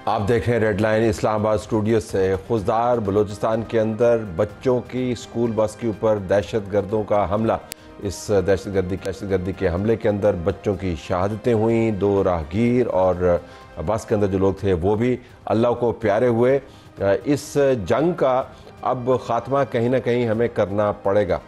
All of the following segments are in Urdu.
آپ دیکھ رہے ہیں ریڈ لائن اسلام آباد اسٹوڈیو سے۔ خضدار بلوچستان کے اندر بچوں کی اسکول بس کے اوپر دہشت گردوں کا حملہ۔ اس دہشت گردی کے حملے کے اندر بچوں کی شہادتیں ہوئیں، 2 راہگیر اور بس کے اندر جو لوگ تھے وہ بھی اللہ کو پیارے ہوئے۔ اس جنگ کا اب خاتمہ کہیں نہ کہیں ہمیں کرنا پڑے گا۔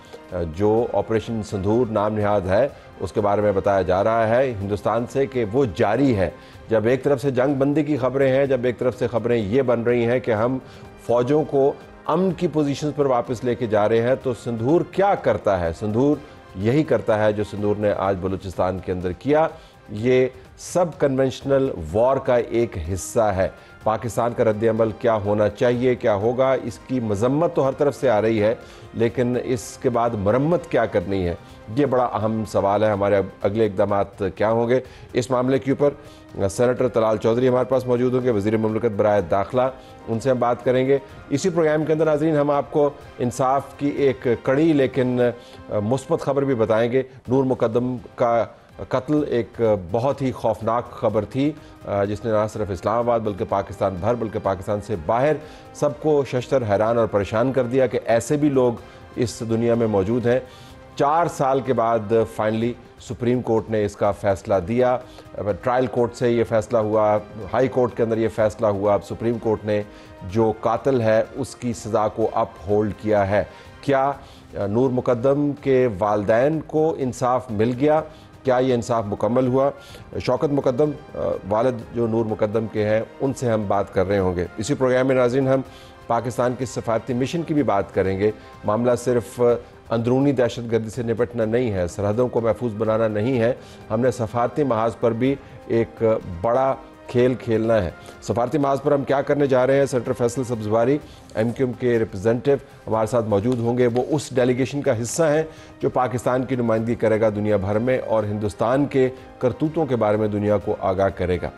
جو آپریشن سندھور نام نہاد ہے اس کے بارے میں بتایا جا رہا ہے ہندوستان سے کہ وہ جاری ہے۔ جب ایک طرف سے جنگ بندی کی خبریں ہیں، جب ایک طرف سے خبریں یہ بن رہی ہیں کہ ہم فوجوں کو امن کی پوزیشنز پر واپس لے کے جا رہے ہیں، تو سندھور کیا کرتا ہے؟ سندھور یہی کرتا ہے جو سندھور نے آج بلوچستان کے اندر کیا۔ یہ سب کنونشنل وار کا ایک حصہ ہے۔ پاکستان کا رد عمل کیا ہونا چاہیے، کیا ہوگا، اس کی مذمت تو ہر طرف سے آ رہی ہے، لیکن اس کے بعد مرمت کیا کرنی ہے، یہ بڑا اہم سوال ہے۔ ہمارے اگلے اقدامات کیا ہوں گے اس معاملے کے اوپر؟ سینیٹر طلال چودھری ہمارے پاس موجود ہوں گے، وزیر مملکت برائے داخلہ، ان سے ہم بات کریں گے۔ اسی پروگرام کے اندر ناظرین ہم آپ کو انصاف کی ایک کڑی لیکن مثبت خبر بھی بتائیں گے۔ نور مقدم کا قتل ایک بہت ہی خوفناک خبر تھی، جس نے نہ صرف اسلام آباد بلکہ پاکستان بھر بلکہ پاکستان سے باہر سب کو ششدر حیران اور پریشان کر دیا کہ ایسے بھی لوگ اس دنیا میں موجود ہیں۔ 4 سال کے بعد فائنلی سپریم کورٹ نے اس کا فیصلہ دیا۔ ٹرائل کورٹ سے یہ فیصلہ ہوا، ہائی کورٹ کے اندر یہ فیصلہ ہوا، اب سپریم کورٹ نے جو قاتل ہے اس کی سزا کو اپ ہولڈ کیا ہے۔ کیا نور مقدم کے والدین کو انصاف مل گیا؟ کیا یہ انصاف مکمل ہوا؟ شوکت مقدم والد جو نور مقدم کے ہیں ان سے ہم بات کر رہے ہوں گے۔ اسی پروگرام میں ناظرین ہم پاکستان کی سفارتی مشن کی بھی بات کریں گے۔ معاملہ صرف اندرونی دہشت گردی سے نپٹنا نہیں ہے، سرحدوں کو محفوظ بنانا نہیں ہے، ہم نے سفارتی محاذ پر بھی ایک بڑا کھیل کھیلنا ہے۔ سفارتی محاذ پر ہم کیا کرنے جا رہے ہیں؟ سینیٹر فیصل سبزواری MQM کے ریپرزینٹیو ہمارے ساتھ موجود ہوں گے۔ وہ اس ڈیلیگیشن کا حصہ ہیں جو پاکستان کی نمائندگی کرے گا دنیا بھر میں اور ہندوستان کے کرتوتوں کے بارے میں دنیا کو آگاہ کرے گا۔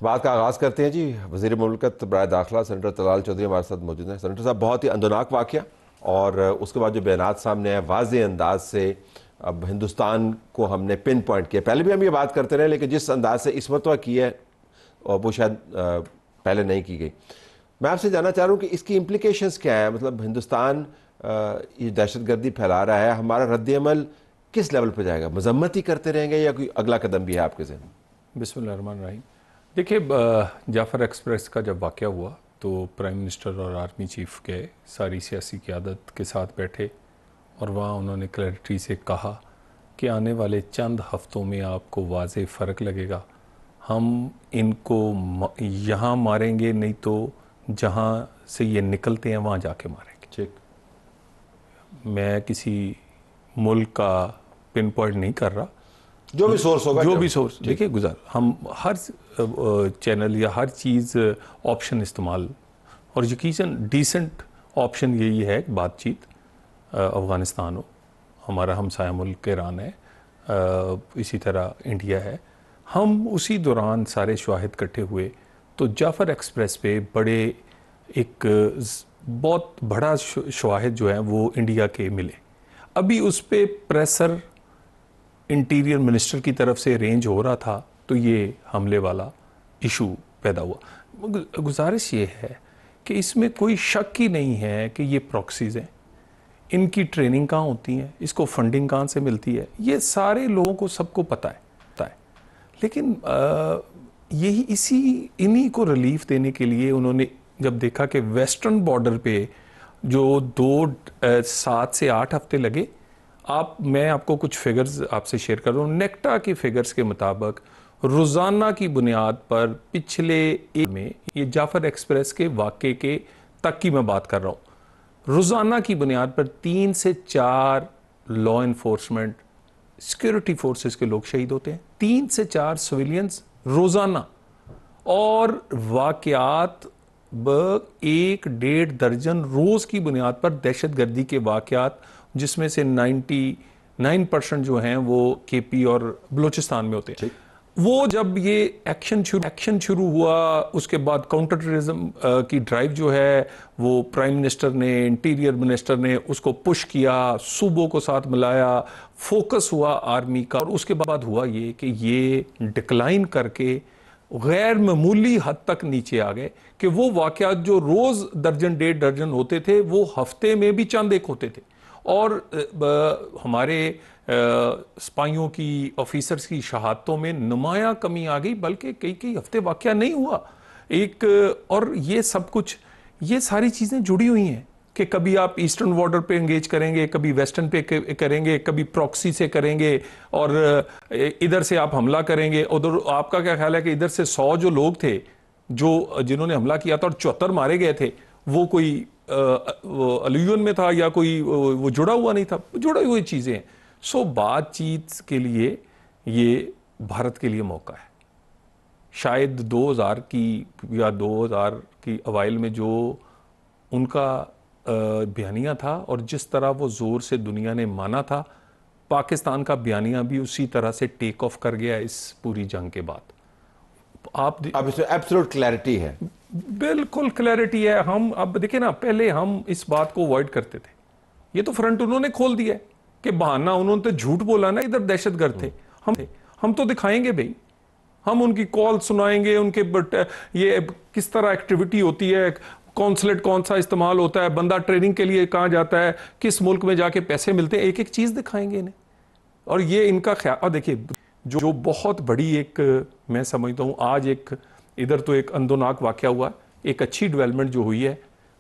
بات کا آغاز کرتے ہیں جی۔ وزیر مملکت برائے داخلہ سینیٹر طلال چودھری ہمارے ساتھ موجود ہیں۔ سینیٹر صاحب، بہت ہی اندوناک واقعہ اور اس کے بعد جو بیانات سامنے آئے واضح انداز سے اب ہندوستان کو ہم نے پن پوائنٹ کیا۔ پہلے بھی ہم یہ بات کرتے رہے لیکن جس انداز سے اس مرتبہ کی ہے اور وہ شاید پہلے نہیں کی گئی۔ میں آپ سے جاننا چاہ رہا ہوں کہ اس کی امپلیکیشنز کیا ہیں؟ مطلب ہندوستان یہ دہشت گردی پھیلا رہا ہے، ہمارا رد عمل کس لیول پہ جائے گا؟ مذمت ہی کرتے رہیں گے یا کوئی اگلا قدم بھی ہے آپ کے ذہن میں؟ بسم اللہ الرحمن الرحیم۔ دیکھیے، جعفر ایکسپریس کا جب واقعہ ہوا تو پرائم منسٹر اور آرمی چیف گئے، ساری سیاسی قیادت کے ساتھ بیٹھے اور وہاں انہوں نے کلیئرٹی سے کہا کہ آنے والے چند ہفتوں میں آپ کو واضح فرق لگے گا، ہم ان کو یہاں ماریں گے نہیں تو جہاں سے یہ نکلتے ہیں وہاں جا کے ماریں گے۔ ٹھیک، میں کسی ملک کا پن پوائنٹ نہیں کر رہا، جو بھی سورس ہوگا، جو بھی سورس دیکھیں ہم ہر چینل یا ہر چیز آپشن استعمال، اور یقیناً ڈیسنٹ آپشن یہی ہے کہ بات چیت۔ افغانستان ہو، ہمارا ہمسایہ ملک ایران ہے، اسی طرح انڈیا ہے، ہم اسی دوران سارے شواہد کٹھے ہوئے تو جعفر ایکسپریس پہ ایک بہت بڑا شواہد جو ہے وہ انڈیا کے ملے۔ ابھی اس پہ پریسر انٹیریئر منسٹر کی طرف سے ارینج ہو رہا تھا تو یہ حملے والا ایشو پیدا ہوا۔ گزارش یہ ہے کہ اس میں کوئی شک ہی نہیں ہے کہ یہ پراکسیز ہیں، ان کی ٹریننگ کہاں ہوتی ہیں، اس کو فنڈنگ کہاں سے ملتی ہے، یہ سارے لوگوں کو سب کو پتہ ہے۔ لیکن انہی کو ریلیف دینے کے لیے انہوں نے جب دیکھا کہ ویسٹرن بارڈر پہ جو 7 سے 8 ہفتے لگے، میں آپ کو کچھ فگرز آپ سے شیئر کر رہا ہوں۔ نیکٹا کی فگرز کے مطابق روزانہ کی بنیاد پر پچھلے ایک میں، یہ جعفر ایکسپریس کے واقعے کے تک کی میں بات کر رہا ہوں، روزانہ کی بنیاد پر 3 سے 4 لا انفورسمنٹ سیکیورٹی فورسز کے لوگ شہید ہوتے ہیں، 3 سے 4 سویلینز روزانہ، اور واقعات 1-1.5 درجن روز کی بنیاد پر دہشت گردی کے واقعات، جس میں سے 99% جو ہیں وہ KP اور بلوچستان میں ہوتے ہیں۔ وہ جب یہ ایکشن شروع ہوا، اس کے بعد کاؤنٹر ٹیررزم کی ڈرائیو جو ہے وہ پرائم منسٹر نے، انٹیریئر منسٹر نے اس کو پش کیا، صوبوں کو ساتھ ملایا، فوکس ہوا آرمی کا، اور اس کے بعد ہوا یہ کہ یہ ڈکلائن کر کے غیر معمولی حد تک نیچے آ گئے کہ وہ واقعات جو روز درجن ڈیڑھ درجن ہوتے تھے وہ ہفتے میں بھی چند ایک ہوتے تھے. اور ہمارے سپاہیوں کی آفیسرز کی شہادتوں میں نمایاں کمی آ گئی, بلکہ کئی ہفتے واقعہ نہیں ہوا. اور یہ سب کچھ, یہ ساری چیزیں جڑی ہوئی ہیں کہ کبھی آپ ایسٹرن بارڈر پہ انگیج کریں گے, کبھی ویسٹرن پہ کریں گے, کبھی پراکسی سے کریں گے, اور ادھر سے آپ حملہ کریں گے. ادھر آپ کا کیا خیال ہے کہ ادھر سے 100 جو لوگ تھے جنہوں نے حملہ کیا تھا اور 74 مارے گئے تھے, وہ کوئی الیون میں تھا یا کوئی وہ جڑا ہوا نہیں تھا؟ جڑی ہوئی چیزیں ہیں. بات چیت کے لیے یہ بھارت کے لیے موقع ہے. شاید 2000 کی یا 2000 کی اوائل میں جو ان کا بیانیہ تھا اور جس طرح وہ زور سے دنیا نے مانا تھا, پاکستان کا بیانیہ بھی اسی طرح سے ٹیک آف کر گیا اس پوری جنگ کے بعد. اب اس میں ایبسولوٹ کلیئرٹی ہے. بالکل کلیئرٹی ہے. ہم اب دیکھیں نا, پہلے ہم اس بات کو اوائڈ کرتے تھے, یہ تو فرنٹ انہوں نے کھول دیا ہے کہ بہانہ انہوں نے تو جھوٹ بولا نا, ادھر دہشت گرد تھے. ہم تو دکھائیں گے بھئی, ہم ان کی کال سنائیں گے, ان کے یہ کس طرح ایکٹیویٹی ہوتی ہے, کونسلیٹ کون سا استعمال ہوتا ہے, بندہ ٹریننگ کے لیے کہاں جاتا ہے, کس ملک میں جا کے پیسے ملتے ہیں, ایک ایک چیز دکھائیں گے انہیں. اور یہ ان کا خیال. اور دیکھیے جو بہت بڑی ایک میں سمجھتا ہوں آج ایک ادھر تو ایک اندوناک واقعہ ہوا, ایک اچھی ڈیولپمنٹ جو ہوئی ہے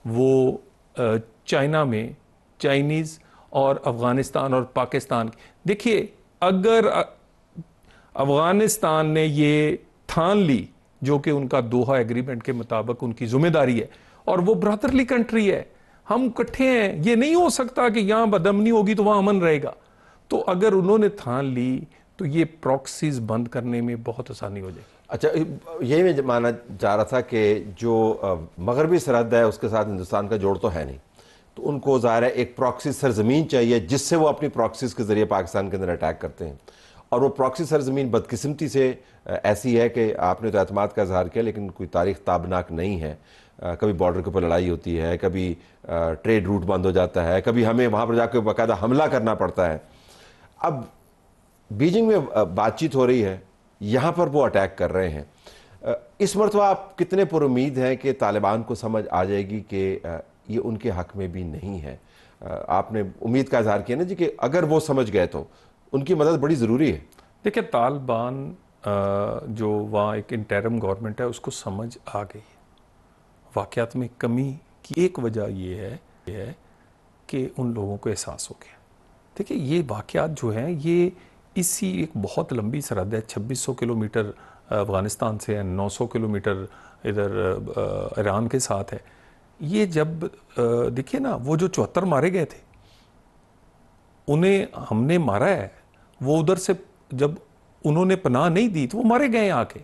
وہ چائنا میں چائنیز اور افغانستان اور پاکستان. دیکھیے اگر افغانستان نے یہ ٹھان لی, جو کہ ان کا دوحہ ایگریمنٹ کے مطابق ان کی ذمہ داری ہے, اور وہ برادرلی کنٹری ہے, ہم اکٹھے ہیں, یہ نہیں ہو سکتا کہ یہاں بدامنی ہوگی تو وہاں امن رہے گا. تو اگر انہوں نے ٹھان لی تو یہ پراکسیز بند کرنے میں بہت آسانی ہو جائے گی. اچھا, یہی میں مانا جا رہا تھا کہ جو مغربی سرحد ہے اس کے ساتھ ہندوستان کا جوڑ تو ہے نہیں, تو ان کو ظاہر ہے ایک پراکسی سرزمین چاہیے جس سے وہ اپنی پراکسیز کے ذریعے پاکستان کے اندر اٹیک کرتے ہیں. اور وہ پراکسی سرزمین بدقسمتی سے ایسی ہے کہ آپ نے تو اعتماد کا اظہار کیا, لیکن کوئی تاریخ تابناک نہیں ہے. کبھی بارڈر کے اوپر لڑائی ہوتی ہے, کبھی ٹریڈ روٹ بند ہو جاتا ہے, کبھی ہمیں وہاں پر جا کے باقاعدہ حملہ کرنا پڑتا ہے. اب بیجنگ میں بات چیت ہو رہی ہے, یہاں پر وہ اٹیک کر رہے ہیں. اس مرتبہ آپ کتنے پر امید ہیں کہ طالبان کو سمجھ آ جائے گی کہ یہ ان کے حق میں بھی نہیں ہے؟ آپ نے امید کا اظہار کیا نا جی کہ اگر وہ سمجھ گئے تو ان کی مدد بڑی ضروری ہے. دیکھیں طالبان جو وہاں ایک انٹرم گورنمنٹ ہے اس کو سمجھ آ گئی ہے. واقعات میں کمی کی ایک وجہ یہ ہے کہ ان لوگوں کو احساس ہو گیا. دیکھیں یہ واقعات جو ہیں یہ اسی ایک بہت لمبی سرحد ہے, 2600 کلومیٹر افغانستان سے ہے, 900 کلومیٹر ادھر ایران کے ساتھ ہے. یہ جب دیکھیے نا وہ جو 74 مارے گئے تھے انہیں ہم نے مارا ہے, وہ ادھر سے جب انہوں نے پناہ نہیں دی تو وہ مارے گئے آ کے.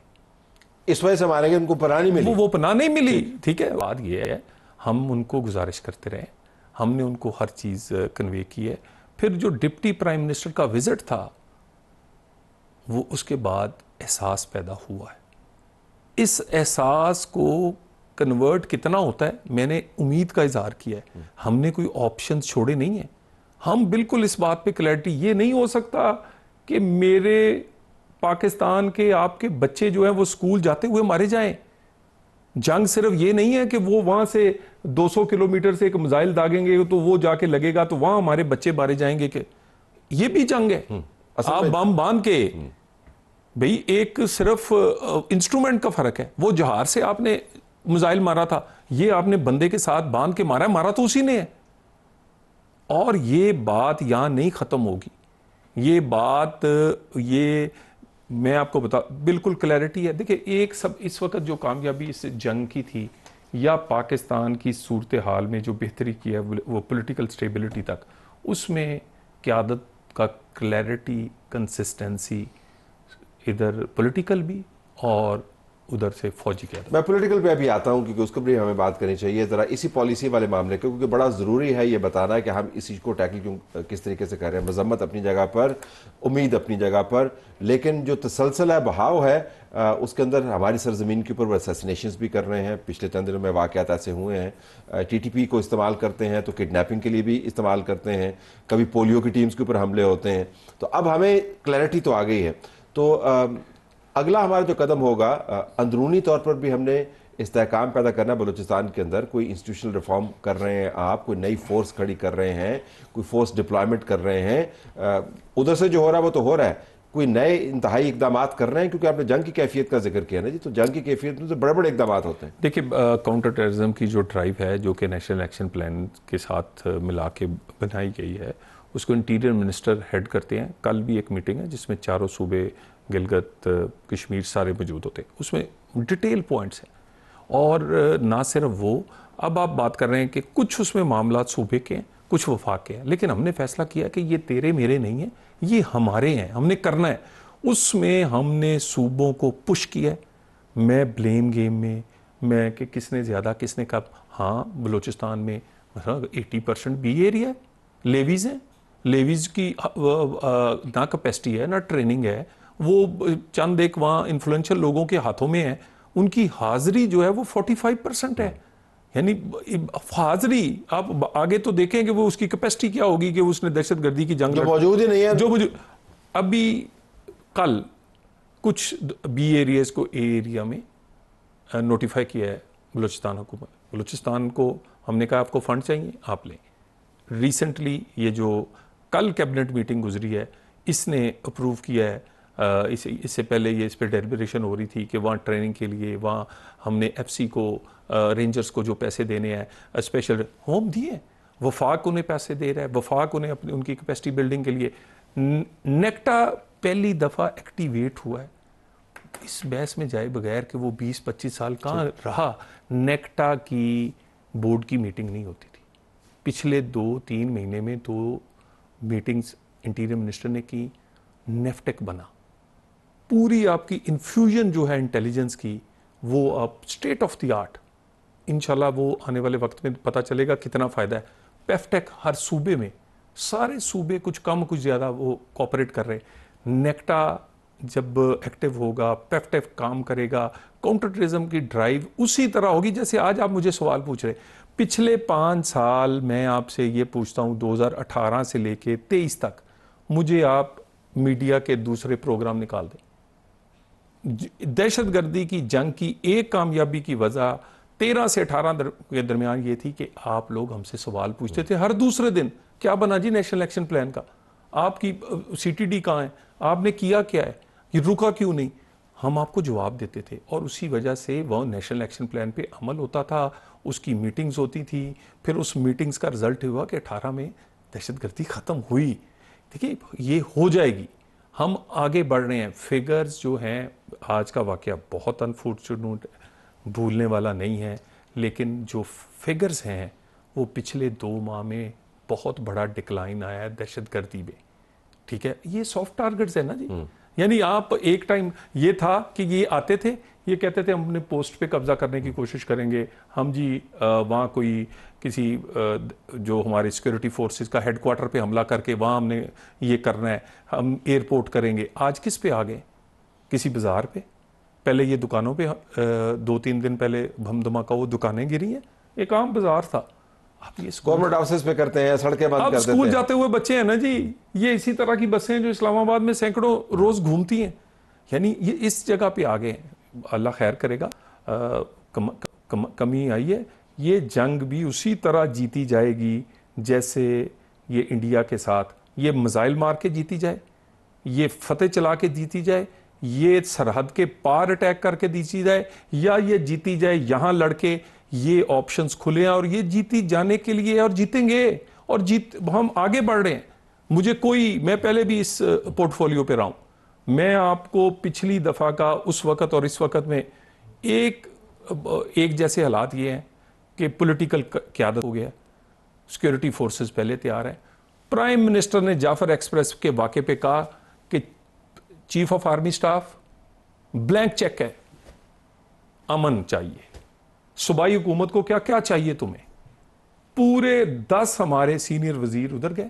اس وجہ سے مارے گئے, ان کو پناہ نہیں ملی. وہ پناہ نہیں ملی. ٹھیک ہے, بات یہ ہے ہم ان کو گزارش کرتے رہے, ہم نے ان کو ہر چیز کنوے کی ہے. پھر جو ڈپٹی پرائم منسٹر کا وزٹ تھا وہ اس کے بعد احساس پیدا ہوا ہے. اس احساس کو کنورٹ کتنا ہوتا ہے, میں نے امید کا اظہار کیا ہے. ہم نے کوئی آپشنز چھوڑے نہیں ہیں. ہم بالکل اس بات پہ کلیئرٹی, یہ نہیں ہو سکتا کہ میرے پاکستان کے آپ کے بچے جو ہیں وہ اسکول جاتے ہوئے مارے جائیں. جنگ صرف یہ نہیں ہے کہ وہ وہاں سے 200 کلومیٹر سے ایک میزائل داغیں گے تو وہ جا کے لگے گا تو وہاں ہمارے بچے مارے جائیں گے, کہ یہ بھی جنگ ہے. آپ بم باندھ کے بھئی ایک صرف انسٹرومنٹ کا فرق ہے. وہ جہار سے آپ نے میزائل مارا تھا, یہ آپ نے بندے کے ساتھ باندھ کے مارا تو اسی نے ہے. اور یہ بات یہاں نہیں ختم ہوگی. یہ بات یہ میں آپ کو بالکل کلیئرٹی ہے. دیکھیں ایک سب اس وقت جو کامیابی اس جنگ کی تھی یا پاکستان کی صورتحال میں جو بہتری کی ہے وہ پولیٹیکل سٹیبلٹی تک, اس میں قیادت کا کلیئرٹی, کنسسٹنسی, ادھر پولیٹیکل بھی اور ادھر سے فوجی قیادت. میں پولیٹیکل پہ ابھی آتا ہوں کیونکہ اس کو بھی ہمیں بات کرنی چاہیے ذرا اسی پالیسی والے معاملے کو, کیونکہ بڑا ضروری ہے یہ بتانا کہ ہم اسی کو ٹیکل کس طریقے سے کر رہے ہیں. مذمت اپنی جگہ پر, امید اپنی جگہ پر, لیکن جو تسلسل ہے, بہاؤ ہے, اس کے اندر ہماری سرزمین کے اوپر وہ اسیسینیشنز بھی کر رہے ہیں. پچھلے چند دنوں میں واقعات ایسے ہوئے ہیں, ٹی ٹی پی کو استعمال کرتے ہیں تو کڈنیپنگ کے لیے بھی استعمال کرتے ہیں, کبھی پولیو کی ٹیمز کے اوپر حملے ہوتے ہیں. تو اب ہمیں کلیئرٹی تو آ گئی ہے. تو اگلا ہمارا جو قدم ہوگا، اندرونی طور پر بھی ہم نے استحکام پیدا کرنا بلوچستان کے اندر. کوئی انسٹیٹیوشنل ریفارم کر رہے ہیں آپ، کوئی نئی فورس کھڑی کر رہے ہیں، کوئی فورس ڈپلائمنٹ کر رہے ہیں. ادھر سے جو ہو رہا ہے وہ تو ہو رہا ہے، کوئی نئے انتہائی اقدامات کر رہے ہیں؟ کیونکہ آپ نے جنگ کی کیفیت کا ذکر کیا نا جی، تو جنگ کی کیفیت میں تو بڑے بڑے اقدامات ہوتے ہیں. دیکھیے کاؤنٹر ٹیررزم کی جو ڈرائیو ہے جو کہ نیشنل ایکشن پلان کے ساتھ ملا کے بنائی گئی ہے، اس کو انٹیریئر منسٹر ہیڈ کرتے ہیں. کل بھی ایک میٹنگ ہے جس میں چاروں صوبے گلگت کشمیر سارے موجود ہوتے ہیں، اس میں ڈیٹیل پوائنٹس ہیں. اور نہ صرف وہ، اب آپ بات کر رہے ہیں کہ کچھ اس میں معاملات صوبے کے ہیں، کچھ وفاق کے ہیں، لیکن ہم نے فیصلہ کیا کہ یہ تیرے میرے نہیں ہیں، یہ ہمارے ہیں، ہم نے کرنا ہے. اس میں ہم نے صوبوں کو پش کیا ہے. میں بلیم گیم میں کہ کس نے زیادہ کس نے کب. ہاں بلوچستان میں 80% بی ایریا ہے، لیویز ہیں، لیویز کی نہ کیپیسٹی ہے نہ ٹریننگ ہے. وہ چند ایک وہاں انفلوئنشل لوگوں کے ہاتھوں میں ہیں، ان کی حاضری جو ہے وہ 45% ہے. یعنی حاضری آپ آگے تو دیکھیں کہ وہ اس کی کیپیسٹی کیا ہوگی کہ اس نے دہشت گردی کی جنگ جو موجود ہی نہیں ہے. جو ابھی کل کچھ بی ایریاز کو اے ایریا میں نوٹیفائی کیا ہے بلوچستان حکومت. بلوچستان کو ہم نے کہا آپ کو فنڈ چاہیے آپ لیں. ریسنٹلی یہ جو کل کیبنٹ میٹنگ گزری ہے اس نے اپروو کیا ہے. اس سے پہلے یہ اس پہ ڈیلیبریشن ہو رہی تھی کہ وہاں ٹریننگ کے لیے وہاں ہم نے ایف سی کو رینجرز کو جو پیسے دینے ہیں اسپیشل ہوم دیے. وفاق انہیں پیسے دے رہا ہے، وفاق انہیں اپنی ان کی کیپیسٹی بلڈنگ کے لیے. نیکٹا پہلی دفعہ ایکٹیویٹ ہوا ہے. اس بحث میں جائے بغیر کہ وہ 20-25 سال کہاں رہا. نیکٹا کی بورڈ کی میٹنگ نہیں ہوتی تھی. پچھلے 2-3 مہینے میں 2 میٹنگز انٹیریئر منسٹر نے کی. نیفٹیک بنا. پوری آپ کی انفیوژن جو ہے انٹیلیجنس کی وہ آپ اسٹیٹ آف دی آرٹ. انشاءاللہ وہ آنے والے وقت میں پتہ چلے گا کتنا فائدہ ہے. پیفٹیک ہر صوبے میں، سارے صوبے کچھ کم کچھ زیادہ وہ کوپریٹ کر رہے ہیں. نیکٹا جب ایکٹیو ہوگا، پیفٹیک کام کرے گا، کاؤنٹر ٹیررزم کی ڈرائیو اسی طرح ہوگی جیسے آج آپ مجھے سوال پوچھ رہے. پچھلے 5 سال میں آپ سے یہ پوچھتا ہوں 2018 سے لے کے 23 تک مجھے آپ میڈیا کے دوسرے پروگرام نکال دیں. دہشت گردی کی جنگ کی ایک کامیابی کی وجہ 13 سے 18 کے درمیان یہ تھی کہ آپ لوگ ہم سے سوال پوچھتے تھے ہر دوسرے دن کیا بنا جی نیشنل ایکشن پلان کا، آپ کی سی ٹی ڈی کہاں ہے، آپ نے کیا کیا ہے، یہ رکا کیوں نہیں. ہم آپ کو جواب دیتے تھے اور اسی وجہ سے وہ نیشنل ایکشن پلان پہ عمل ہوتا تھا. اس کی میٹنگز ہوتی تھی. پھر اس میٹنگز کا رزلٹ ہوا کہ 18 میں دہشت گردی ختم ہوئی. دیکھیے یہ ہو جائے گی. ہم آگے بڑھ رہے ہیں. فگرز جو ہیں، آج کا واقعہ بہت انفارچونیٹ بھولنے والا نہیں ہے، لیکن جو فگرز ہیں وہ پچھلے 2 ماہ میں بہت بڑا ڈکلائن آیا ہے دہشت گردی میں. ٹھیک ہے، یہ سافٹ ٹارگٹس ہے نا جی. یعنی آپ ایک ٹائم یہ تھا کہ یہ آتے تھے، یہ کہتے تھے ہم اپنے پوسٹ پہ قبضہ کرنے کی کوشش کریں گے، ہم جی وہاں کوئی کسی جو ہمارے سیکورٹی فورسز کا ہیڈ کوارٹر پہ حملہ کر کے وہاں ہم نے یہ کرنا ہے، ہم ایئرپورٹ کریں گے. آج کس پہ آ گئے؟ کسی بازار پہ. پہلے یہ دکانوں پہ 2-3 دن پہلے بم دھماکہ وہ دکانیں گری ہیں، ایک عام بازار تھا. آپ یہ گورنمنٹ آفسز پہ کرتے ہیں، سڑکیں بند کر دیتے ہیں. اسکول جاتے ہوئے بچے ہیں نا جی، یہ اسی طرح کی بسیں جو اسلام آباد میں سینکڑوں روز گھومتی ہیں. یعنی یہ اس جگہ پہ آگے ہیں. اللہ خیر کرے گا. کمی آئی ہے. یہ جنگ بھی اسی طرح جیتی جائے گی جیسے یہ انڈیا کے ساتھ یہ میزائل مار کے جیتی جائے، یہ فتح چلا کے جیتی جائے، یہ سرحد کے پار اٹیک کر کے جیتی جائے، یا یہ جیتی جائے یہاں لڑ کے. یہ آپشنز کھلے ہیں اور یہ جیتی جانے کے لیے اور جیتیں گے اور ہم آگے بڑھ رہے ہیں. مجھے میں پہلے بھی اس پورٹ فولیو پہ رہا ہوں. میں آپ کو پچھلی دفعہ کا اس وقت اور اس وقت میں ایک جیسے حالات یہ ہیں کہ پولیٹیکل قیادت ہو گیا، سیکورٹی فورسز پہلے تیار ہیں. پرائم منسٹر نے جعفر ایکسپریس کے واقعے پہ کہا کہ chief of army staff blank cheque ہے، امن چاہیے. صوبائی حکومت کو کیا چاہیے تمہیں؟ پورے 10 ہمارے سینئر وزیر ادھر گئے.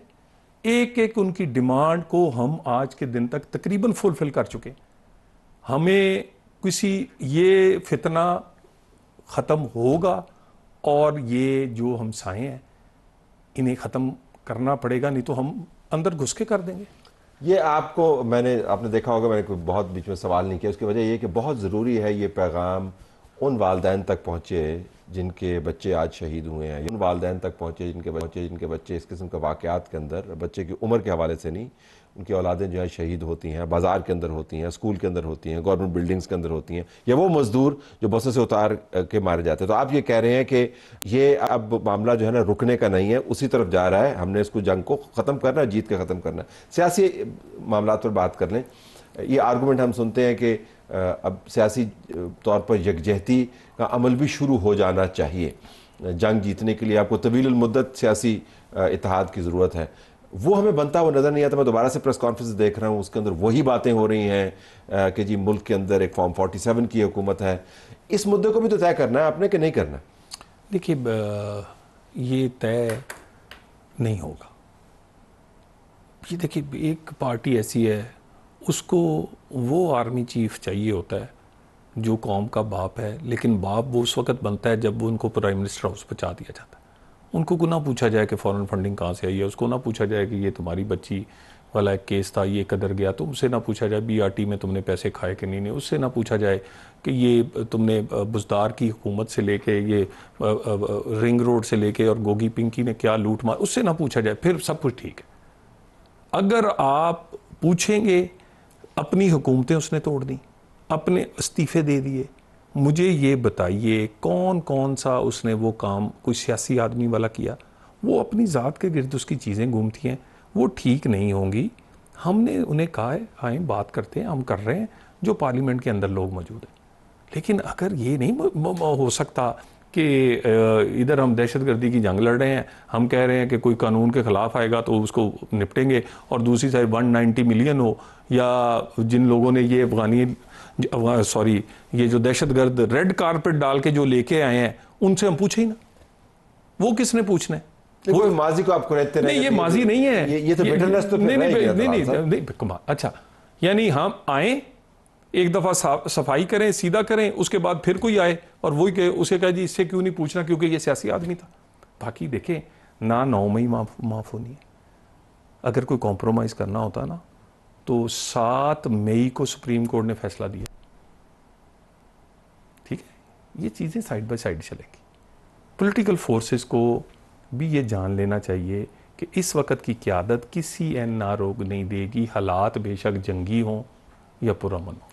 ایک ان کی ڈیمانڈ کو ہم آج کے دن تک تقریباً فلفل کر چکے. ہمیں یہ فتنہ ختم ہوگا اور یہ جو ہمسائے ہیں انہیں ختم کرنا پڑے گا، نہیں تو ہم اندر گھس کے کر دیں گے. یہ آپ نے دیکھا ہوگا، میں نے کوئی بہت بیچ میں سوال نہیں کیا، اس کی وجہ یہ کہ بہت ضروری ہے یہ پیغام ان والدین تک پہنچے جن کے بچے آج شہید ہوئے ہیں، ان والدین تک پہنچے جن کے بچے اس قسم کے واقعات کے اندر، بچے کی عمر کے حوالے سے نہیں، ان کی اولادیں جو ہیں شہید ہوتی ہیں، بازار کے اندر ہوتی ہیں، اسکول کے اندر ہوتی ہیں، گورنمنٹ بلڈنگز کے اندر ہوتی ہیں، یا وہ مزدور جو بسوں سے اتار کے مارے جاتے ہیں۔ تو آپ یہ کہہ رہے ہیں کہ یہ اب معاملہ جو ہے نا رکنے کا نہیں ہے، اسی طرف جا رہا ہے، ہم نے اس کو جنگ کو ختم کرنا ہے، جیت کے ختم کرنا ہے۔ سیاسی معاملات پر بات کر لیں، یہ آرگومنٹ ہم سنتے ہیں کہ اب سیاسی طور پر یکجہتی کا عمل بھی شروع ہو جانا چاہیے، جنگ جیتنے کے لیے آپ کو طویل المدت سیاسی اتحاد کی ضرورت ہے، وہ ہمیں بنتا ہوا نظر نہیں آتا۔ میں دوبارہ سے پریس کانفرنس دیکھ رہا ہوں، اس کے اندر وہی باتیں ہو رہی ہیں کہ جی ملک کے اندر ایک فارم 47 کی حکومت ہے۔ اس مدعے کو بھی تو طے کرنا ہے آپ نے کہ نہیں کرنا؟ دیکھیے یہ طے نہیں ہوگا۔ یہ دیکھیے ایک پارٹی ایسی ہے، اس کو وہ آرمی چیف چاہیے ہوتا ہے جو قوم کا باپ ہے، لیکن باپ وہ اس وقت بنتا ہے جب وہ ان کو پرائم منسٹر ہاؤس پہنچا دیا جاتا ہے۔ ان کو نہ پوچھا جائے کہ فورن فنڈنگ کہاں سے آئی ہے، اس کو نہ پوچھا جائے کہ یہ تمہاری بچی والا ایک کیس تھا، یہ قدر گیا، تو اس سے نہ پوچھا جائے بی آر ٹی میں تم نے پیسے کھائے کہ نہیں، اس سے نہ پوچھا جائے کہ یہ تم نے بزدار کی حکومت سے لے کے یہ رنگ روڈ سے لے کے اور گوگی پنکی نے کیا لوٹ مار، اس سے نہ پوچھا جائے، پھر سب کچھ ٹھیک ہے۔ اگر آپ پوچھیں گے اپنی حکومتیں اس نے توڑ دیں، اپنے استعفے دے دیے، مجھے یہ بتائیے کون کون سا اس نے وہ کام کوئی سیاسی آدمی والا کیا؟ وہ اپنی ذات کے گرد اس کی چیزیں گھومتی ہیں، وہ ٹھیک نہیں ہوں گی۔ ہم نے انہیں کہا ہے آئیں بات کرتے ہیں، ہم کر رہے ہیں، جو پارلیمنٹ کے اندر لوگ موجود ہیں۔ لیکن اگر یہ نہیں ہو سکتا کہ ادھر ہم دہشت گردی کی جنگ لڑ رہے ہیں، ہم کہہ رہے ہیں کہ کوئی قانون کے خلاف آئے گا تو اس کو نپٹیں گے، اور دوسری سائڈ 190 ملین ہو، یا جن لوگوں نے یہ یہ جو دہشت گرد ریڈ کارپٹ ڈال کے جو لے کے آئے ہیں، ان سے ہم پوچھیں ہی نا، وہ کس نے پوچھنا ہے؟ کوئی ماضی کو آپ کو رہتے نہیں، یہ ماضی نہیں ہے، یہ تو بیٹرنس تو نہیں، اچھا یعنی ہم آئیں، ایک دفعہ صفائی کریں، سیدھا کریں، اس کے بعد پھر کوئی آئے اور وہی کہ اسے کہا جی اس سے کیوں نہیں پوچھنا کیونکہ یہ سیاسی آدمی تھا۔ باقی دیکھیں نہ 9 مئی معاف ہونی ہے، اگر کوئی کمپرومائز کرنا ہوتا نا تو 7 مئی کو سپریم کورٹ نے فیصلہ دیا، ٹھیک ہے؟ یہ چیزیں سائیڈ بائی سائیڈ چلیں گی۔ پولیٹیکل فورسز کو بھی یہ جان لینا چاہیے کہ اس وقت کی قیادت کسی این آر او نہیں دے گی، حالات بے شک جنگی ہوں یا پرامن ہوں۔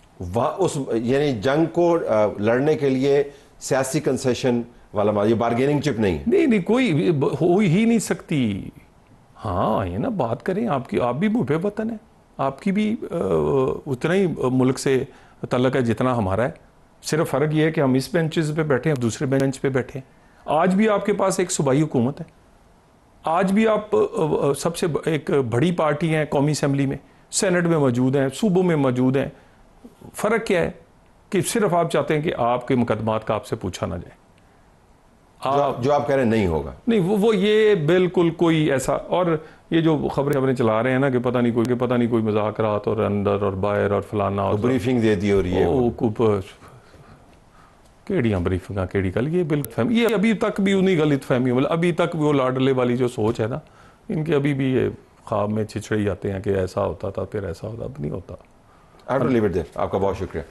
یعنی جنگ کو لڑنے کے لیے سیاسی کنسیشن والا یہ بارگیننگ چپ نہیں ہے؟ نہیں، کوئی ہو ہی نہیں سکتی۔ ہاں آئیے نا بات کریں، آپ بھی بھوٹے وطن ہیں، آپ کی بھی اتنا ہی ملک سے تعلق ہے جتنا ہمارا ہے، صرف فرق یہ ہے کہ ہم اس بینچز پہ بیٹھے ہیں، دوسرے بینچ پہ بیٹھے ہیں۔ آج بھی آپ کے پاس ایک صوبائی حکومت ہے، آج بھی آپ سب سے ایک بڑی پارٹی ہیں قومی اسمبلی میں، سینٹ میں موجود ہیں، صوبوں میں موجود ہیں۔ فرق کیا ہے کہ صرف آپ چاہتے ہیں کہ آپ کے مقدمات کا آپ سے پوچھا نہ جائے، جو آپ کہہ رہے ہیں نہیں ہوگا۔ نہیں، وہ یہ بالکل کوئی ایسا، اور یہ جو خبریں چلا رہے ہیں نا کہ پتہ نہیں کوئی مذاکرات اور اندر اور باہر اور فلانا اور بریفنگ دے دی، اور یہ کیڑیاں بریفنگاں کیڑی گل، یہ بالکل فہمی، یہ ابھی تک بھی انہی غلط فہمی، ابھی تک وہ لاڈلے والی جو سوچ ہے نا ان کے، ابھی بھی یہ خواب میں چھچڑے جاتے ہیں کہ ایسا ہوتا تھا پھر ایسا ہوتا، اب نہیں ہوتا۔ آپ کا بہت شکریہ۔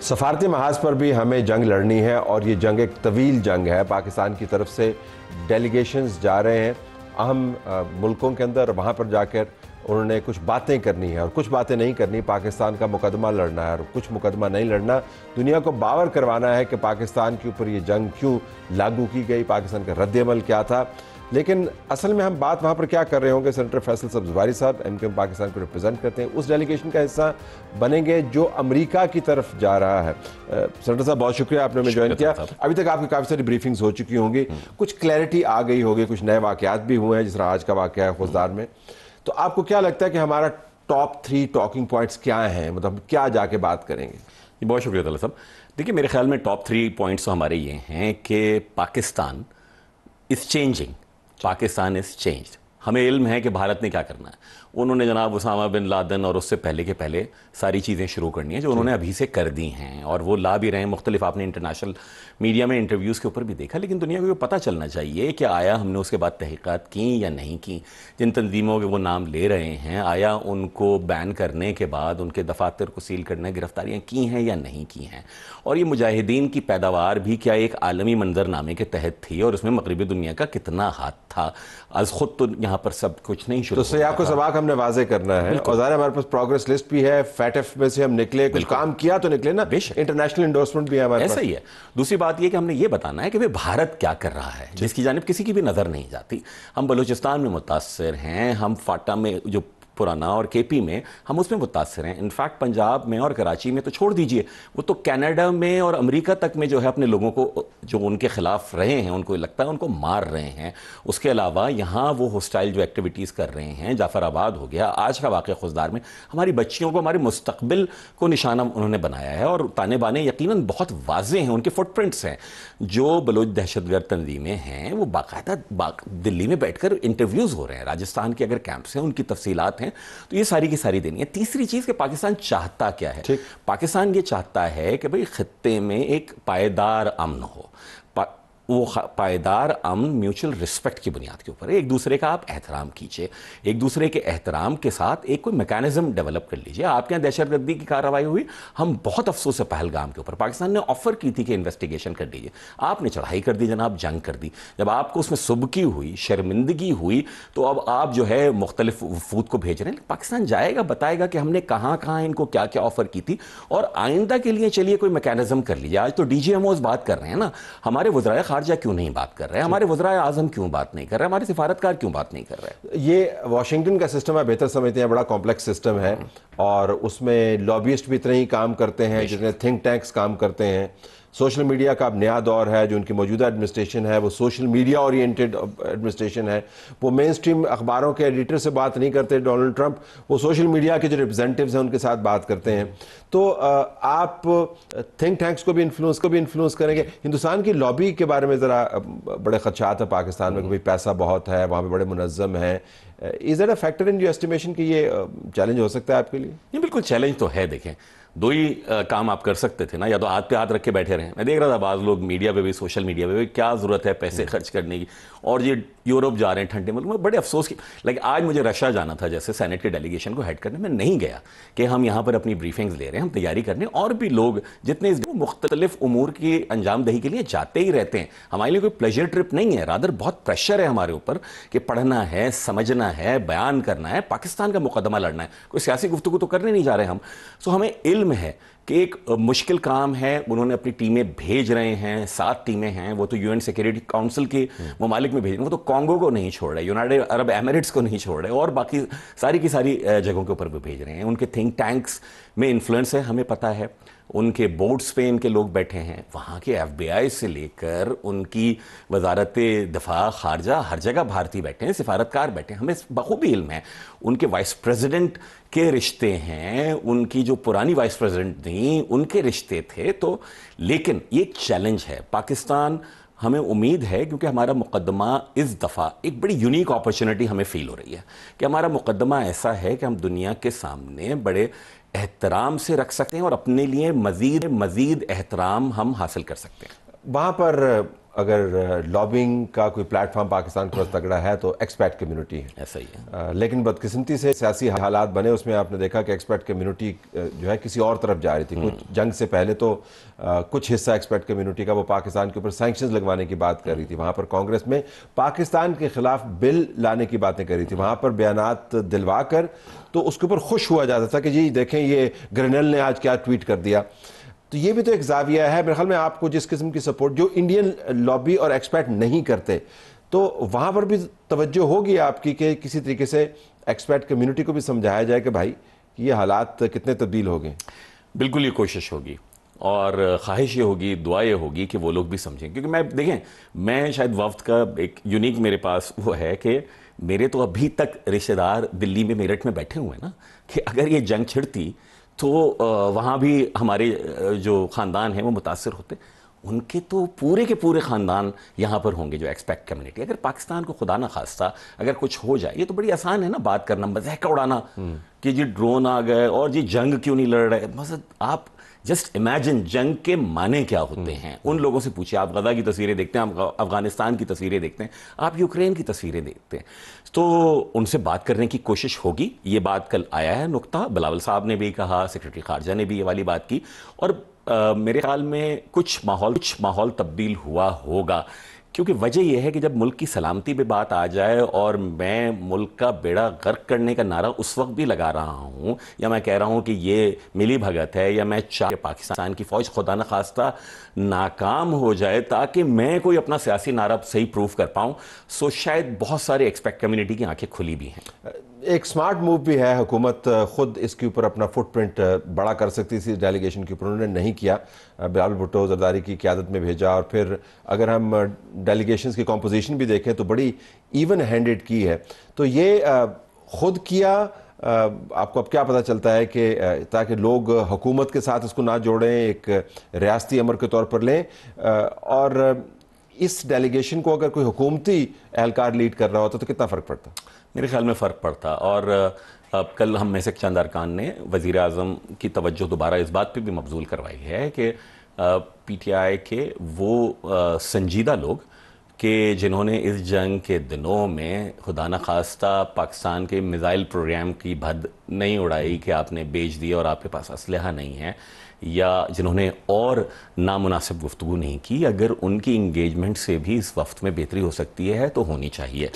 سفارتی محاذ پر بھی ہمیں جنگ لڑنی ہے، اور یہ جنگ ایک طویل جنگ ہے۔ پاکستان کی طرف سے ڈیلیگیشنز جا رہے ہیں اہم ملکوں کے اندر، وہاں پر جا کر انہوں نے کچھ باتیں کرنی ہے اور کچھ باتیں نہیں کرنی۔ پاکستان کا مقدمہ لڑنا ہے اور کچھ مقدمہ نہیں لڑنا۔ دنیا کو باور کروانا ہے کہ پاکستان کے اوپر یہ جنگ کیوں لاگو کی گئی، پاکستان کا رد عمل کیا تھا۔ لیکن اصل میں ہم بات وہاں پر کیا کر رہے ہوں گے، سینیٹر فیصل سبز باری صاحب ایم پاکستان کو ریپرزینٹ کرتے ہیں، اس ڈیلیگیشن کا حصہ بنیں گے جو امریکہ کی طرف جا رہا ہے۔ سینیٹر صاحب بہت شکریہ، آپ نے ہمیں جوائن کیا۔ ابھی تک آپ کی کافی ساری بریفنگز ہو چکی ہوں گی، کچھ کلیئرٹی آ گئی ہوگی، کچھ نئے واقعات بھی ہوئے ہیں، جس طرح آج کا واقعہ ہے خوزدار میں۔ تو آپ کو کیا لگتا ہے کہ ہمارا ٹاپ 3 ٹاکنگ پوائنٹس کیا ہیں، مطلب کیا جا کے بات کریں گے؟ بہت شکریہ طلعت صاحب۔ دیکھیے میرے خیال میں ٹاپ 3 پوائنٹس ہمارے یہ ہیں کہ Pakistan is changing, Pakistan is changed. ہمیں علم ہے کہ بھارت نے کیا کرنا ہے، انہوں نے جناب اسامہ بن لادن اور اس سے پہلے کے پہلے ساری چیزیں شروع کرنی ہیں جو انہوں نے ابھی سے کر دی ہیں، اور وہ لا بھی رہے ہیں مختلف، آپ نے انٹرنیشنل میڈیا میں انٹرویوز کے اوپر بھی دیکھا، لیکن دنیا کو یہ پتہ چلنا چاہیے کہ آیا ہم نے اس کے بعد تحقیقات کی یا نہیں کی، جن تنظیموں کے وہ نام لے رہے ہیں آیا ان کو بین کرنے کے بعد ان کے دفاتر کو سیل کرنے گرفتاریاں کی ہیں یا نہیں کی ہیں، اور یہ مجاہدین کی پیداوار بھی کیا ایک عالمی منظر نامے کے تحت تھی، اور اس میں مغربی دنیا کا کتنا ہاتھ تھا، از خود تو یہاں پر سب کچھ نہیں شروع تو سیاح کو سباق ہم نے واضح کرنا ہے، اور ظاہر ہمارے پاس پروگریس لسٹ بھی ہے، فیٹف میں سے ہم نکلے، کچھ کام کیا تو نکلے نا، انٹرنیشنل انڈورسمنٹ بھی ہے ہمارے پاس، ایسا ہی ہے۔ دوسری بات یہ کہ ہم نے یہ بتانا ہے کہ بھارت کیا کر رہا ہے، جس کی جانب کسی کی بھی نظر نہیں جاتی۔ ہم بلوچستان میں متاثر ہیں، ہم فاٹا میں جو پرانا اور کے پی میں ہم اس میں متاثر ہیں، انفیکٹ پنجاب میں اور کراچی میں تو چھوڑ دیجئے، وہ تو کینیڈا میں اور امریکہ تک میں جو ہے اپنے لوگوں کو جو ان کے خلاف رہے ہیں ان کو لگتا ہے ان کو مار رہے ہیں۔ اس کے علاوہ یہاں وہ ہوسٹائل جو ایکٹیویٹیز کر رہے ہیں، جعفر آباد ہو گیا، آج کا واقعہ خوزدار میں ہماری بچیوں کو، ہمارے مستقبل کو نشانہ انہوں نے بنایا ہے، اور تانے بانے یقیناً بہت واضح ہیں، ان کے فٹ پرنٹس ہیں۔ جو بلوچ دہشت گرد تنظیمیں ہیں وہ باقاعدہ دلی میں بیٹھ کر انٹرویوز ہو رہے ہیں، راجستھان کے اگر کیمپس ہیں ان کی تفصیلات ہیں، تو یہ ساری کی ساری دینی ہے۔ تیسری چیز کہ پاکستان چاہتا کیا ہے؟ پاکستان یہ چاہتا ہے کہ بھئی خطے میں ایک پائیدار امن ہو، وہ پائیدار امن میوچل رسپیکٹ کی بنیاد کے اوپر ہے، ایک دوسرے کا آپ احترام کیجئے، ایک دوسرے کے احترام کے ساتھ ایک کوئی میکانزم ڈیولپ کر لیجئے۔ آپ کے یہاں دہشت گردی کی کارروائی ہوئی، ہم بہت افسوس ہے پہلگام کے اوپر، پاکستان نے آفر کی تھی کہ انویسٹیگیشن کر دیجئے، آپ نے چڑھائی کر دی جناب، جنگ کر دی، جب آپ کو اس میں سبکی ہوئی، شرمندگی ہوئی، تو اب آپ جو ہے مختلف وفود کو بھیج رہے ہیں۔ پاکستان جائے گا، بتائے گا کہ ہم نے کہاں کہاں ان کو کیا کیا آفر کی تھی، اور آئندہ کے لیے چلیے کوئی میکانزم کر لیجئے۔ آج تو ڈی جی ایم اوز بات کر رہے ہیں نا، ہمارے وزرائے خارجہ کیوں نہیں بات کر رہے ہیں، ہمارے وزرائے اعظم کیوں بات نہیں کر رہے ہیں، ہمارے سفارتکار کیوں بات نہیں کر رہے ہیں؟ یہ واشنگٹن کا سسٹم ہے، بہتر سمجھتے ہیں، بڑا کمپلیکس سسٹم ہے، اور اس میں لابیسٹ بھی اتنے ہی کام کرتے ہیں جتنے تھنک ٹینکس کام کرتے ہیں۔ سوشل میڈیا کا اب نیا دور ہے، جو ان کی موجودہ ایڈمنسٹریشن ہے وہ سوشل میڈیا اورینٹڈ ایڈمنسٹریشن ہے، وہ مین اسٹریم اخباروں کے ایڈیٹر سے بات نہیں کرتے ڈونلڈ ٹرمپ، وہ سوشل میڈیا کے جو ریپرزینٹیوز ہیں ان کے ساتھ بات کرتے ہیں۔ تو آپ تھنک ٹینکس کو بھی انفلوئنس کریں گے۔ ہندوستان کی لابی کے بارے میں ذرا بڑے خدشات ہیں پاکستان میں کہ پیسہ بہت ہے، وہاں پہ بڑے منظم ہیں، is it a factor in your estimation کہ یہ چیلنج ہو سکتا ہے آپ کے لیے؟ نہیں، بالکل چیلنج تو ہے۔ دیکھیں، دو ہی کام آپ کر سکتے تھے نا، یا تو ہاتھ پہ ہاتھ رکھ کے بیٹھے رہیں۔ میں دیکھ رہا تھا بعض لوگ میڈیا پہ بھی، سوشل میڈیا پہ بھی، کیا ضرورت ہے پیسے خرچ کرنے کی، اور یہ یورپ جا رہے ہیں ٹھنڈے ملک میں، بڑے افسوس کی آج مجھے رشیا جانا تھا جیسے سینٹ کے ڈیلیگیشن کو ہیڈ کرنے، میں نہیں گیا کہ ہم یہاں پر اپنی بریفنگز لے رہے ہیں، ہم تیاری کرنے، اور بھی لوگ جتنے مختلف امور کی انجام دہی کے لیے جاتے ہی رہتے ہیں۔ ہمارے لیے کوئی پلیجر ٹرپ نہیں ہے، رادر بہت پریشر ہے ہمارے اوپر کہ پڑھنا ہے، سمجھنا ہے، بیان کرنا ہے، پاکستان کا مقدمہ لڑنا ہے، کوئی سیاسی گفتگو تو کرنے نہیں جا رہے ہم۔ سو ہمیں علم ہے کہ ایک مشکل کام ہے، انہوں نے اپنی ٹیمیں بھیج رہے ہیں، 7 ٹیمیں ہیں، وہ تو UN سیکیورٹی کاؤنسل کے ممالک میں بھیج رہے ہیں، وہ تو کانگو کو نہیں چھوڑ رہے، یونائیٹڈ عرب ایمریٹس کو نہیں چھوڑ رہے، اور باقی ساری کی ساری جگہوں کے اوپر بھی بھیج رہے ہیں۔ ان کے تھنک ٹینکس میں انفلوئنس ہے، ہمیں پتہ ہے، ان کے بورڈز پہ ان کے لوگ بیٹھے ہیں، وہاں کے FBI سے لے کر ان کی وزارت دفاع خارجہ ہر جگہ بھارتی بیٹھے ہیں، سفارتکار بیٹھے ہیں، ہمیں بخوبی علم ہے۔ ان کے وائس پریزیڈنٹ کے رشتے ہیں، ان کی جو پرانی وائس پریزیڈنٹ تھیں ان کے رشتے تھے، تو لیکن یہ ایک چیلنج ہے پاکستان۔ ہمیں امید ہے کیونکہ ہمارا مقدمہ اس دفعہ ایک بڑی یونیک اپرچونٹی ہمیں فیل ہو رہی ہے کہ ہمارا مقدمہ ایسا ہے کہ ہم دنیا کے سامنے بڑے احترام سے رکھ سکتے ہیں، اور اپنے لیے مزید احترام ہم حاصل کر سکتے ہیں۔ وہاں پر اگر لابنگ کا کوئی پلیٹ فارم پاکستان کے پاس تگڑا ہے تو ایکسپیٹ کمیونٹی ہے، ایسا ہی ہے۔ لیکن بدقسمتی سے سیاسی حالات بنے، اس میں آپ نے دیکھا کہ ایکسپیٹ کمیونٹی جو ہے کسی اور طرف جا رہی تھی۔ کچھ جنگ سے پہلے تو کچھ حصہ ایکسپیٹ کمیونٹی کا وہ پاکستان کے اوپر سینکشنز لگوانے کی بات کر رہی تھی، وہاں پر کانگریس میں پاکستان کے خلاف بل لانے کی باتیں کر رہی تھی، وہاں پر بیانات دلوا کر تو اس کے اوپر خوش ہوا جاتا تھا کہ جی دیکھیں یہ گرنل نے آج کیا ٹویٹ کر دیا۔ تو یہ بھی تو ایک زاویہ ہے میرے خیال میں، آپ کو جس قسم کی سپورٹ جو انڈین لابی اور ایکسپیٹ نہیں کرتے، تو وہاں پر بھی توجہ ہوگی آپ کی کہ کسی طریقے سے ایکسپیٹ کمیونٹی کو بھی سمجھایا جائے کہ بھائی یہ حالات کتنے تبدیل ہو گئے۔ بالکل یہ کوشش ہوگی، اور خواہش یہ ہوگی، دعا یہ ہوگی کہ وہ لوگ بھی سمجھیں، کیونکہ دیکھیں میں شاید وفد کا ایک یونیک میرے پاس وہ ہے کہ میرے تو ابھی تک رشتہ دار دلی میں میرٹھ میں بیٹھے ہوئے ہیں نا، کہ اگر یہ جنگ چھڑتی تو وہاں بھی ہمارے جو خاندان ہیں وہ متاثر ہوتے، ان کے تو پورے کے پورے خاندان یہاں پر ہوں گے جو ایکسپیکٹ کمیونٹی. اگر پاکستان کو خدا نہ خواستہ اگر کچھ ہو جائے, یہ تو بڑی آسان ہے نا بات کرنا, مزاح کا اڑانا کہ جی ڈرون آ گئے اور جی جنگ کیوں نہیں لڑ رہے. مطلب آپ جسٹ امیجن جنگ کے معنی کیا ہوتے ہیں. ان لوگوں سے پوچھیں, آپ غزہ کی تصویریں دیکھتے ہیں, آپ افغانستان کی تصویریں دیکھتے ہیں, آپ یوکرین کی تصویریں دیکھتے ہیں, تو ان سے بات کرنے کی کوشش ہوگی. یہ بات کل آیا ہے نقطہ, بلاول صاحب نے بھی کہا, سیکرٹری خارجہ نے بھی یہ والی بات کی, اور میرے خیال میں کچھ ماحول تبدیل ہوا ہوگا, کیونکہ وجہ یہ ہے کہ جب ملک کی سلامتی پہ بات آ جائے اور میں ملک کا بیڑا غرق کرنے کا نعرہ اس وقت بھی لگا رہا ہوں, یا میں کہہ رہا ہوں کہ یہ ملی بھگت ہے, یا میں چاہتا پاکستان کی فوج خدا نہ خواستہ ناکام ہو جائے تاکہ میں کوئی اپنا سیاسی نعرہ صحیح پروف کر پاؤں, سو شاید بہت سارے ایکسپیکٹ کمیونٹی کی آنکھیں کھلی بھی ہیں. ایک سمارٹ موو بھی ہے, حکومت خود اس کے اوپر اپنا فٹ پرنٹ بڑا کر سکتی تھی ڈیلیگیشن کے اوپر, انہوں نے نہیں کیا. بلاول بھٹو زرداری کی قیادت میں بھیجا, اور پھر اگر ہم ڈیلیگیشنز کی کمپوزیشن بھی دیکھیں تو بڑی ایون ہینڈڈ کی ہے. تو یہ خود کیا, آپ کو اب کیا پتہ چلتا ہے کہ تاکہ لوگ حکومت کے ساتھ اس کو نہ جوڑیں, ایک ریاستی امر کے طور پر لیں, اور اس ڈیلیگیشن کو اگر کوئی حکومتی اہلکار لیڈ کر رہا ہوتا تو کتنا فرق پڑتا؟ میرے خیال میں فرق پڑتا. اور کل ہم میں سے چند ارکان نے وزیر اعظم کی توجہ دوبارہ اس بات پہ بھی مبذول کروائی ہے کہ پی ٹی آئی کے وہ سنجیدہ لوگ کہ جنہوں نے اس جنگ کے دنوں میں خدا نہ خواستہ پاکستان کے میزائل پروگرام کی بھد نہیں اڑائی کہ آپ نے بیچ دیا اور آپ کے پاس اسلحہ نہیں ہے, یا جنہوں نے اور نامناسب گفتگو نہیں کی, اگر ان کی انگیجمنٹ سے بھی اس وفد میں بہتری ہو سکتی ہے تو ہونی چاہیے.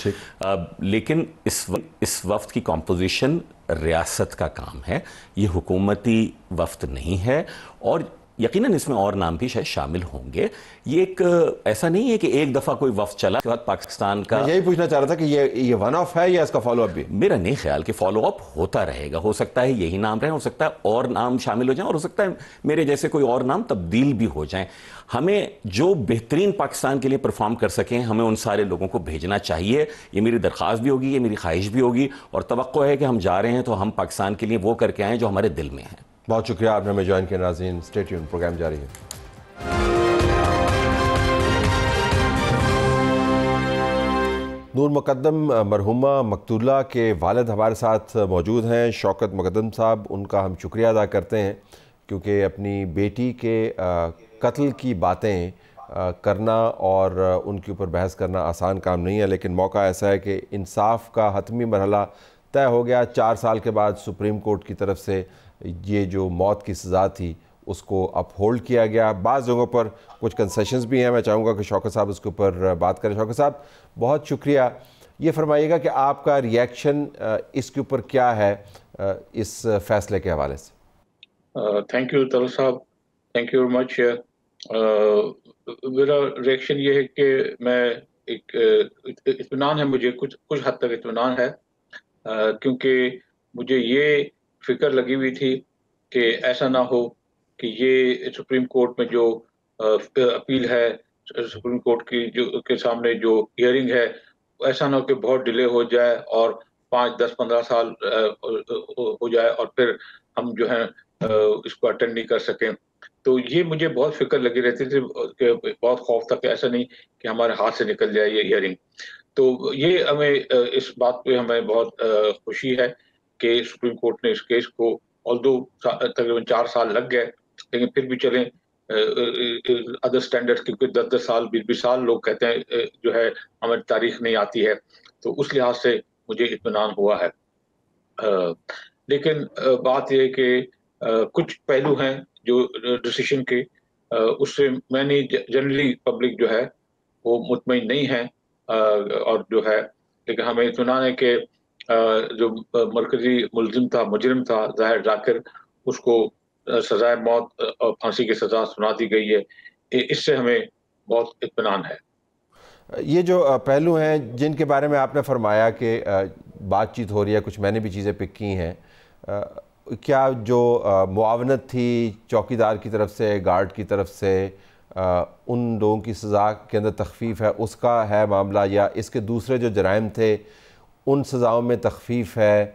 لیکن اس وفد کی کمپوزیشن ریاست کا کام ہے, یہ حکومتی وفد نہیں ہے, اور یقیناً اس میں اور نام بھی شاید شامل ہوں گے. یہ ایک ایسا نہیں ہے کہ ایک دفعہ کوئی وفد چلا کے بعد پاکستان کا, یہی پوچھنا چاہ رہا تھا کہ یہ ون آف ہے یا اس کا فالو اپ بھی؟ میرا نہیں خیال کہ فالو اپ ہوتا رہے گا. ہو سکتا ہے یہی نام رہے, ہو سکتا ہے اور نام شامل ہو جائیں, اور ہو سکتا ہے میرے جیسے کوئی اور نام تبدیل بھی ہو جائیں. ہمیں جو بہترین پاکستان کے لیے پرفارم کر سکیں ہمیں ان سارے لوگوں کو بھیجنا چاہیے. یہ میری درخواست بھی ہوگی, یہ میری خواہش بھی ہوگی, اور توقع ہے کہ ہم جا رہے ہیں تو ہم پاکستان کے لیے وہ کر کے آئیں جو ہمارے دل میں ہے. بہت شکریہ, آپ نے ہمیں جوائن کیا. ناظرین اسٹے ٹیون, پروگرام جاری ہے. نور مقدم مرحومہ مقتولہ کے والد ہمارے ساتھ موجود ہیں, شوکت مقدم صاحب. ان کا ہم شکریہ ادا کرتے ہیں کیونکہ اپنی بیٹی کے قتل کی باتیں کرنا اور ان کے اوپر بحث کرنا آسان کام نہیں ہے, لیکن موقع ایسا ہے کہ انصاف کا حتمی مرحلہ طے ہو گیا. 4 سال کے بعد سپریم کورٹ کی طرف سے یہ جو موت کی سزا تھی اس کو اپ ہولڈ کیا گیا. بعض جگہوں پر کچھ کنسیشنز بھی ہیں, میں چاہوں گا کہ شوکت صاحب اس کے اوپر بات کریں. شوکت صاحب بہت شکریہ. یہ فرمائیے گا کہ آپ کا ریئیکشن اس کے اوپر کیا ہے اس فیصلے کے حوالے سے؟ تھینک یو طلعت صاحب, تھینک یو ویری مچ. میرا ریئیکشن یہ ہے کہ میں ایک اطمینان ہے, مجھے کچھ حد تک اطمینان ہے, کیونکہ مجھے یہ فکر لگی ہوئی تھی کہ ایسا نہ ہو کہ یہ سپریم کورٹ میں جو اپیل ہے, سپریم کورٹ کی جو کے سامنے جو ہیئرنگ ہے, ایسا نہ ہو کہ بہت ڈیلے ہو جائے اور 5, 10, 15 سال ہو جائے اور پھر ہم جو ہے اس کو اٹینڈ نہیں کر سکیں. تو یہ مجھے بہت فکر لگی رہتی تھی کہ بہت خوف تھا کہ ایسا نہیں کہ ہمارے ہاتھ سے نکل جائے یہ ہیئرنگ. تو یہ ہمیں اس بات پہ ہمیں بہت خوشی ہے کہ سپریم کورٹ نے اس کیس کو, آلدو تقریباً 4 سال لگ گئے لیکن پھر بھی چلیں ادر سٹینڈرڈ, کیونکہ 10 سال 20 سال لوگ کہتے ہیں جو ہے ہمیں تاریخ نہیں آتی ہے, تو اس لحاظ سے مجھے اطمینان ہوا ہے. لیکن بات یہ ہے کہ کچھ پہلو ہیں جو ڈیسیشن کے, اس سے میں نہیں, جنرلی پبلک جو ہے وہ مطمئن نہیں ہے, اور جو ہے لیکن ہمیں اطمینان ہے کہ جو مرکزی ملزم تھا, مجرم تھا ظاہر ذاکر, اس کو سزائے موت اور پھانسی کی سزا سنا دی گئی ہے. اس سے ہمیں بہت اطمینان ہے. یہ جو پہلو ہیں جن کے بارے میں آپ نے فرمایا کہ بات چیت ہو رہی ہے, کچھ میں نے بھی چیزیں پک کی ہیں, کیا جو معاونت تھی چوکیدار کی طرف سے, گارڈ کی طرف سے, ان لوگوں کی سزا کے اندر تخفیف ہے, اس کا ہے معاملہ, یا اس کے دوسرے جو جرائم تھے ان سزاؤں میں تخفیف ہے؟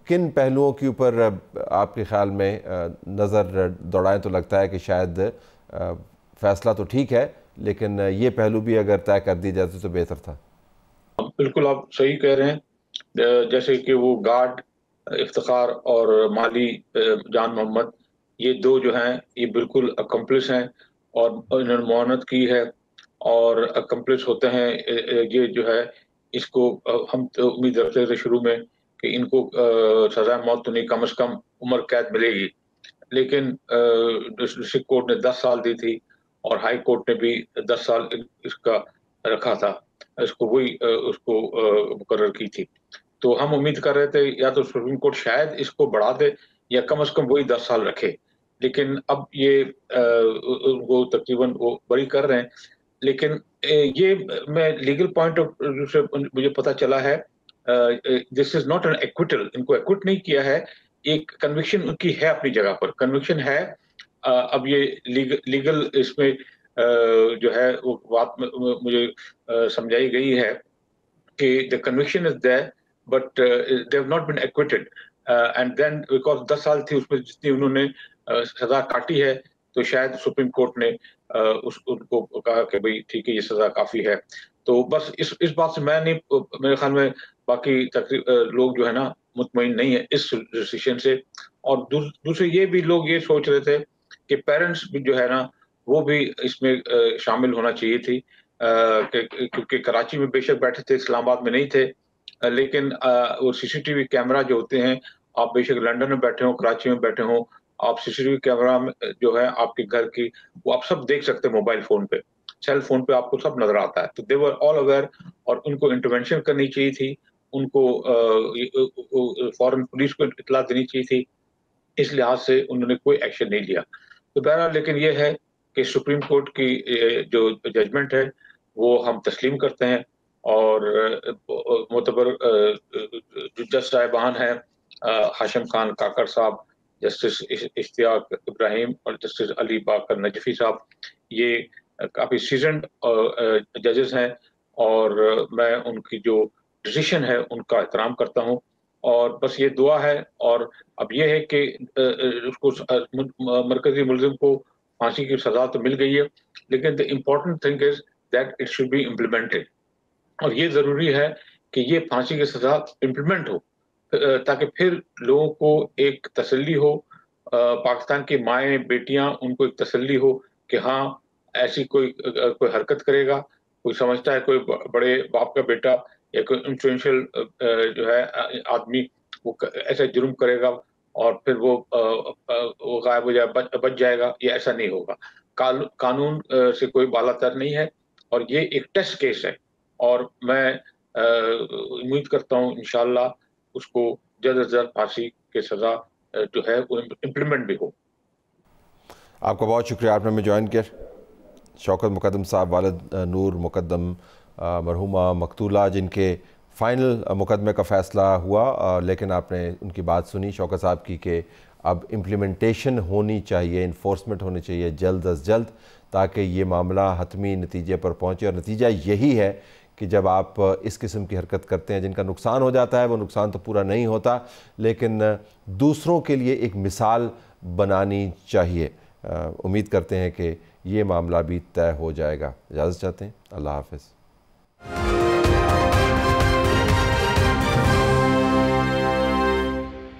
کن پہلوؤں کے اوپر آپ کے خیال میں نظر دوڑائیں تو لگتا ہے کہ شاید فیصلہ تو ٹھیک ہے لیکن یہ پہلو بھی اگر طے کر دی جاتے تو بہتر تھا. بالکل آپ صحیح کہہ رہے ہیں. جیسے کہ وہ گارڈ افتخار اور مالی جان محمد، یہ دو جو ہیں یہ بالکل اکمپلس ہیں اور انہوں نے معاونت کی ہے اور اکمپلس ہوتے ہیں. یہ جو ہے اس کو ہم امید رکھتے تھے شروع میں کہ ان کو سزا موت تو نہیں، کم از کم عمر قید ملے گی، لیکن ڈسٹرکٹ کورٹ نے 10 سال دی تھی اور ہائی کورٹ نے بھی 10 سال اس کا رکھا تھا، اس کو وہی اس کو مقرر کی تھی. تو ہم امید کر رہے تھے یا تو سپریم کورٹ شاید اس کو بڑھا دے یا کم از کم وہی 10 سال رکھے، لیکن اب یہ وہ تقریباً وہ بری کر رہے ہیں. لیکن یہ میں لیگل پوائنٹ آف ویو سے مجھے پتہ چلا ہے دس از ناٹ این ایکوٹل، ان کو ایکوٹ نہیں کیا ہے، ایک کنوکشن ان کی ہے اپنی جگہ پر، کنوکشن ہے. اب یہ لیگل اس میں جو ہے وہ بات مجھے سمجھائی گئی ہے کہ the conviction is there but they have not been acquitted and then because 10 سال تھی اس میں جتنی انہوں نے سزا کاٹی ہے تو شاید سپریم کورٹ نے ان کو کہا کہ بھئی ٹھیک ہے یہ سزا کافی ہے. تو بس اس بات سے میں نہیں، میرے خیال میں باقی لوگ جو ہے نا مطمئن نہیں ہے اس ڈیسیشن سے. اور دوسرے یہ بھی لوگ یہ سوچ رہے تھے کہ پیرنٹس بھی جو ہے نا وہ بھی اس میں شامل ہونا چاہیے تھی، کیونکہ کراچی میں بے شک بیٹھے تھے، اسلام آباد میں نہیں تھے، لیکن وہ سی سی ٹی وی کیمرہ جو ہوتے ہیں، آپ بے شک لنڈن میں بیٹھے ہوں، کراچی میں بیٹھے ہوں، آپ سی سی ٹی وی کیمرہ جو ہے آپ کے گھر کی وہ آپ سب دیکھ سکتے ہیں، موبائل فون پہ، سیل فون پہ آپ کو سب نظر آتا ہے. تو دے ور آل اویئر اور ان کو انٹرونشن کرنی چاہیے تھی، ان کو فوراً پولیس کو اطلاع دینی چاہیے تھی. اس لحاظ سے انہوں نے کوئی ایکشن نہیں لیا. تو بہرحال لیکن یہ ہے کہ سپریم کورٹ کی جو ججمنٹ ہے وہ ہم تسلیم کرتے ہیں اور معتبر جو جج صاحبان ہیں ہاشم خان کاکڑ صاحب، جسٹس اشتیاق ابراہیم اور جسٹس علی باقر نجفی صاحب، یہ کافی سیزنڈ ججز ہیں اور میں ان کی جو ڈیسیشن ہے ان کا احترام کرتا ہوں. اور بس یہ دعا ہے، اور اب یہ ہے کہ اس کو مرکزی ملزم کو پھانسی کی سزا تو مل گئی ہے، لیکن the important thing is that it should be implemented. اور یہ ضروری ہے کہ یہ پھانسی کی سزا امپلیمنٹ ہو تاکہ پھر لوگوں کو ایک تسلی ہو، پاکستان کی مائیں بیٹیاں ان کو ایک تسلی ہو کہ ہاں ایسی کوئی حرکت کرے گا، کوئی سمجھتا ہے کوئی بڑے باپ کا بیٹا یا کوئی انفلوئنشل جو ہے آدمی وہ ایسا جرم کرے گا اور پھر وہ غائب ہو جائے، بچ جائے گا، یہ ایسا نہیں ہوگا. قانون سے کوئی بالا تر نہیں ہے اور یہ ایک ٹیسٹ کیس ہے اور میں امید کرتا ہوں انشاءاللہ اس کو جلد از جلد پھانسی کی سزا جو ہے وہ امپلیمنٹ بھی ہو. آپ کا بہت شکریہ، آپ نے ہمیں جوائن کیا. شوکت مقدم صاحب، والد نور مقدم مرحومہ مقتولہ جن کے فائنل مقدمے کا فیصلہ ہوا، لیکن آپ نے ان کی بات سنی شوکت صاحب کی کہ اب امپلیمنٹیشن ہونی چاہیے، انفورسمنٹ ہونی چاہیے جلد از جلد تاکہ یہ معاملہ حتمی نتیجے پر پہنچے. اور نتیجہ یہی ہے کہ جب آپ اس قسم کی حرکت کرتے ہیں جن کا نقصان ہو جاتا ہے، وہ نقصان تو پورا نہیں ہوتا لیکن دوسروں کے لیے ایک مثال بنانی چاہیے. امید کرتے ہیں کہ یہ معاملہ بھی طے ہو جائے گا. اجازت چاہتے ہیں، اللہ حافظ.